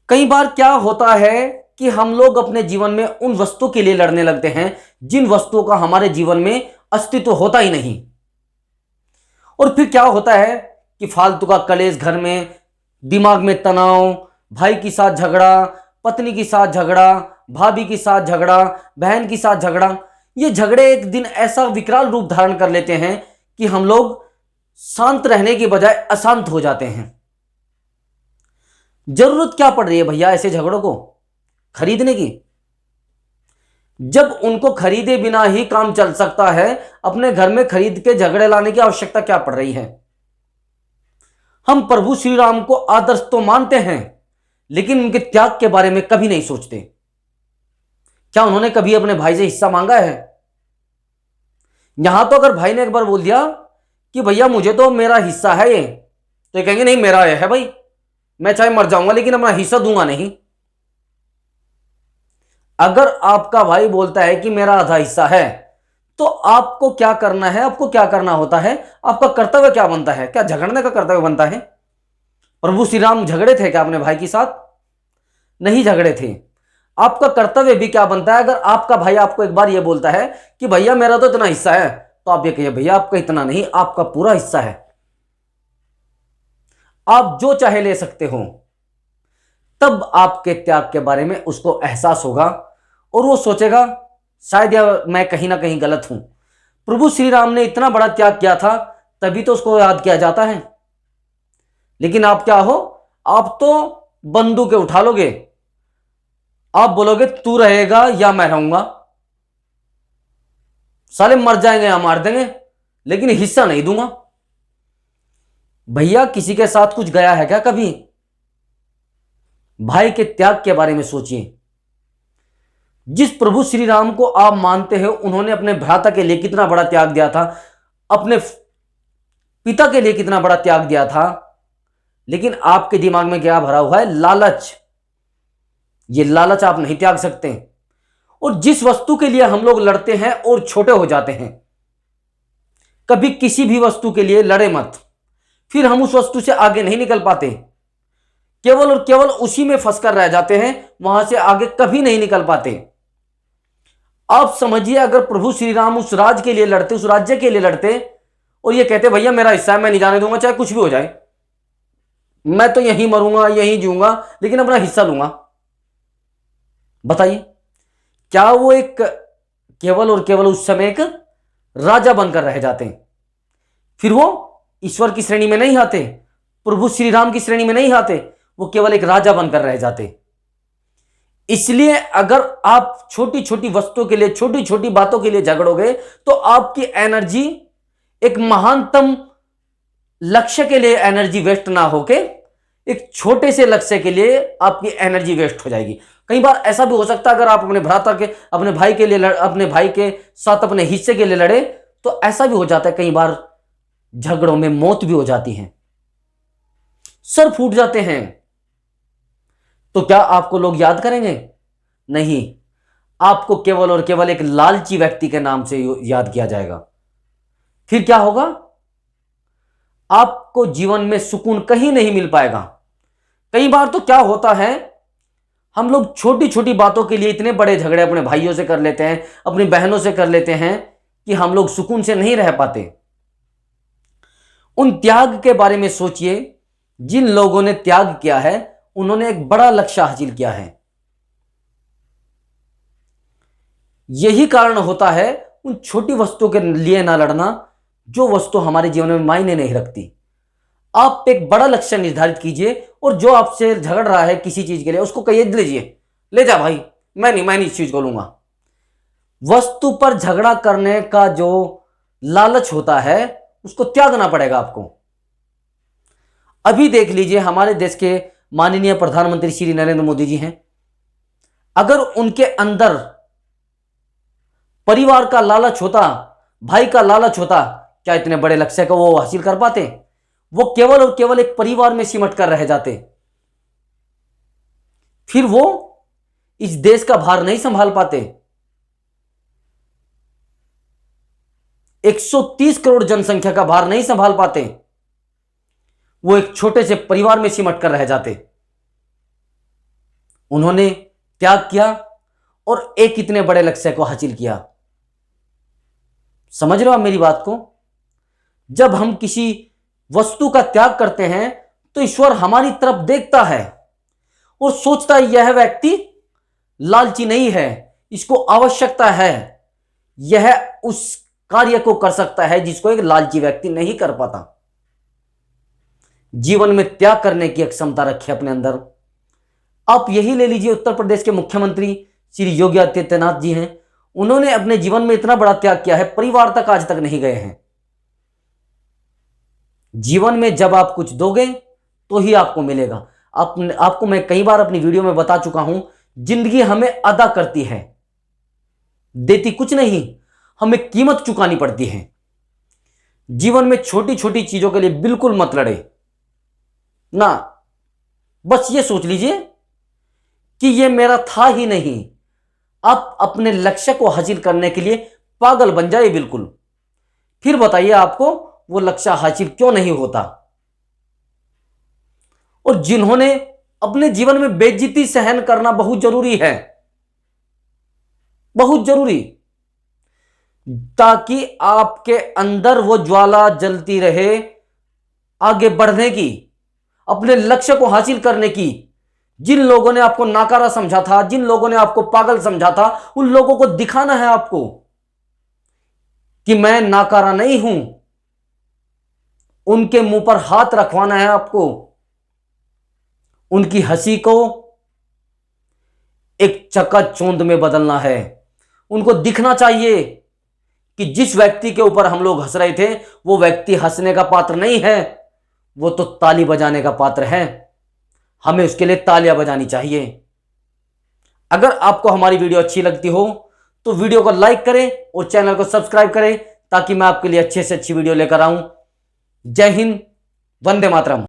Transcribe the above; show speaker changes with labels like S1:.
S1: कई बार क्या होता है कि हम लोग अपने जीवन में उन वस्तुओं के लिए लड़ने लगते हैं जिन वस्तुओं का हमारे जीवन में अस्तित्व होता ही नहीं। और फिर क्या होता है कि फालतू का कलेश घर में, दिमाग में तनाव, भाई के साथ झगड़ा, पत्नी के साथ झगड़ा, भाभी के साथ झगड़ा, बहन के साथ झगड़ा। ये झगड़े एक दिन ऐसा विकराल रूप धारण कर लेते हैं कि हम लोग शांत रहने की बजाय अशांत हो जाते हैं। जरूरत क्या पड़ रही है भैया ऐसे झगड़ों को खरीदने की, जब उनको खरीदे बिना ही काम चल सकता है। अपने घर में खरीद के झगड़े लाने की आवश्यकता क्या पड़ रही है? हम प्रभु श्री राम को आदर्श तो मानते हैं, लेकिन उनके त्याग के बारे में कभी नहीं सोचते। क्या उन्होंने कभी अपने भाई से हिस्सा मांगा है? यहां तो अगर भाई ने एक बार बोल दिया कि भैया मुझे तो मेरा हिस्सा है ये, तो ये कहेंगे नहीं मेरा ये है भाई, मैं चाहे मर जाऊंगा लेकिन अपना हिस्सा दूंगा नहीं। अगर आपका भाई बोलता है कि मेरा आधा हिस्सा है, तो आपको क्या करना है? आपको क्या करना होता है? आपका कर्तव्य क्या बनता है? क्या झगड़ने का कर्तव्य बनता है? प्रभु श्री राम झगड़े थे क्या अपने भाई के साथ? नहीं झगड़े थे। आपका कर्तव्य भी क्या बनता है? अगर आपका भाई आपको एक बार यह बोलता है कि भैया मेरा तो इतना हिस्सा है, तो आप ये कहिए भैया आपका इतना नहीं, आपका पूरा हिस्सा है, आप जो चाहे ले सकते हो। तब आपके त्याग के बारे में उसको एहसास होगा और वो सोचेगा शायद या मैं कहीं ना कहीं गलत हूं। प्रभु श्री राम ने इतना बड़ा त्याग किया था, तभी तो उसको याद किया जाता है। लेकिन आप क्या हो? आप तो बंदूकें उठा लोगे, आप बोलोगे तू रहेगा या मैं रहूंगा, साले मर जाएंगे या मार देंगे, लेकिन हिस्सा नहीं दूंगा। भैया किसी के साथ कुछ गया है क्या कभी? भाई के त्याग के बारे में सोचिए। जिस प्रभु श्री राम को आप मानते हो, उन्होंने अपने भ्राता के लिए कितना बड़ा त्याग दिया था, अपने पिता के लिए कितना बड़ा त्याग दिया था। लेकिन आपके दिमाग में क्या भरा हुआ है? लालच। ये लालच आप नहीं त्याग सकते। और जिस वस्तु के लिए हम लोग लड़ते हैं और छोटे हो जाते हैं, कभी किसी भी वस्तु के लिए लड़े मत, फिर हम उस वस्तु से आगे नहीं निकल पाते, केवल और केवल उसी में फंसकर रह जाते हैं, वहां से आगे कभी नहीं निकल पाते। आप समझिए, अगर प्रभु श्री राम उस राज के लिए लड़ते, उस राज्य के लिए लड़ते और ये कहते भैया मेरा हिस्सा है, मैं नहीं जाने दूंगा चाहे कुछ भी हो जाए, मैं तो यहीं मरूंगा यहीं जीऊंगा लेकिन अपना हिस्सा लूंगा, बताइए क्या वो एक केवल और केवल उस समय एक राजा बनकर रह जाते हैं? फिर वो ईश्वर की श्रेणी में नहीं आते, प्रभु श्री राम की श्रेणी में नहीं आते, वो केवल एक राजा बनकर रह जाते। इसलिए अगर आप छोटी छोटी वस्तुओं के लिए, छोटी छोटी बातों के लिए झगड़ोगे, तो आपकी एनर्जी एक महानतम लक्ष्य के लिए एनर्जी वेस्ट ना होके एक छोटे से लक्ष्य के लिए आपकी एनर्जी वेस्ट हो जाएगी। कई बार ऐसा भी हो सकता है, अगर आप अपने भ्राता के, अपने भाई के लिए अपने भाई के साथ अपने हिस्से के लिए लड़े, तो ऐसा भी हो जाता है कई बार झगड़ों में मौत भी हो जाती है, सर फूट जाते हैं। तो क्या आपको लोग याद करेंगे? नहीं, आपको केवल और केवल एक लालची व्यक्ति के नाम से याद किया जाएगा। फिर क्या होगा? आपको जीवन में सुकून कहीं नहीं मिल पाएगा। कई बार तो क्या होता है, हम लोग छोटी छोटी बातों के लिए इतने बड़े झगड़े अपने भाइयों से कर लेते हैं, अपनी बहनों से कर लेते हैं कि हम लोग सुकून से नहीं रह पाते। उन त्याग के बारे में सोचिए। जिन लोगों ने त्याग किया है, उन्होंने एक बड़ा लक्ष्य हासिल किया है। यही कारण होता है उन छोटी वस्तुओं के लिए ना लड़ना, जो वस्तु हमारे जीवन में मायने नहीं रखती। आप एक बड़ा लक्ष्य निर्धारित कीजिए और जो आपसे झगड़ रहा है किसी चीज के लिए, उसको कहिए लीजिए, ले जा भाई, मैं नहीं इस चीज को लूंगा। वस्तु पर झगड़ा करने का जो लालच होता है, उसको त्यागना पड़ेगा आपको। अभी देख लीजिए, हमारे देश के माननीय प्रधानमंत्री श्री नरेंद्र मोदी जी हैं। अगर उनके अंदर परिवार का लालच होता, भाई का लालच होता, क्या इतने बड़े लक्ष्य को वो हासिल कर पाते? वो केवल और केवल एक परिवार में सिमट कर रह जाते। फिर वो इस देश का भार नहीं संभाल पाते। 130 करोड़ जनसंख्या का भार नहीं संभाल पाते। वो एक छोटे से परिवार में सिमट कर रह जाते। उन्होंने त्याग किया और एक इतने बड़े लक्ष्य को हासिल किया। समझ रहे हो आप मेरी बात को? जब हम किसी वस्तु का त्याग करते हैं तो ईश्वर हमारी तरफ देखता है और सोचता है यह व्यक्ति लालची नहीं है, इसको आवश्यकता है, यह उस कार्य को कर सकता है जिसको एक लालची व्यक्ति नहीं कर पाता। जीवन में त्याग करने की क्षमता रखिए अपने अंदर। आप यही ले लीजिए, उत्तर प्रदेश के मुख्यमंत्री श्री योगी आदित्यनाथ जी हैं, उन्होंने अपने जीवन में इतना बड़ा त्याग किया है, परिवार तक आज तक नहीं गए हैं। जीवन में जब आप कुछ दोगे तो ही आपको मिलेगा। आपको मैं कई बार अपनी वीडियो में बता चुका हूं, जिंदगी हमें अदा करती है, देती कुछ नहीं, हमें कीमत चुकानी पड़ती है। जीवन में छोटी छोटी चीजों के लिए बिल्कुल मत लड़े ना, बस ये सोच लीजिए कि ये मेरा था ही नहीं। आप अपने लक्ष्य को हासिल करने के लिए पागल बन जाए बिल्कुल, फिर बताइए आपको वो लक्ष्य हासिल क्यों नहीं होता। और जिन्होंने अपने जीवन में बेइज्जती सहन करना बहुत जरूरी है, बहुत जरूरी, ताकि आपके अंदर वो ज्वाला जलती रहे आगे बढ़ने की, अपने लक्ष्य को हासिल करने की। जिन लोगों ने आपको नाकारा समझा था, जिन लोगों ने आपको पागल समझा था, उन लोगों को दिखाना है आपको कि मैं नाकारा नहीं हूं। उनके मुंह पर हाथ रखवाना है आपको, उनकी हंसी को एक चकाचौंध में बदलना है। उनको दिखना चाहिए कि जिस व्यक्ति के ऊपर हम लोग हंस रहे थे वो व्यक्ति हंसने का पात्र नहीं है, वो तो ताली बजाने का पात्र है। हमें उसके लिए तालियां बजानी चाहिए। अगर आपको हमारी वीडियो अच्छी लगती हो तो वीडियो को लाइक करें और चैनल को सब्सक्राइब करें, ताकि मैं आपके लिए अच्छे से अच्छी वीडियो लेकर आऊं। जय हिंद, वंदे मातरम।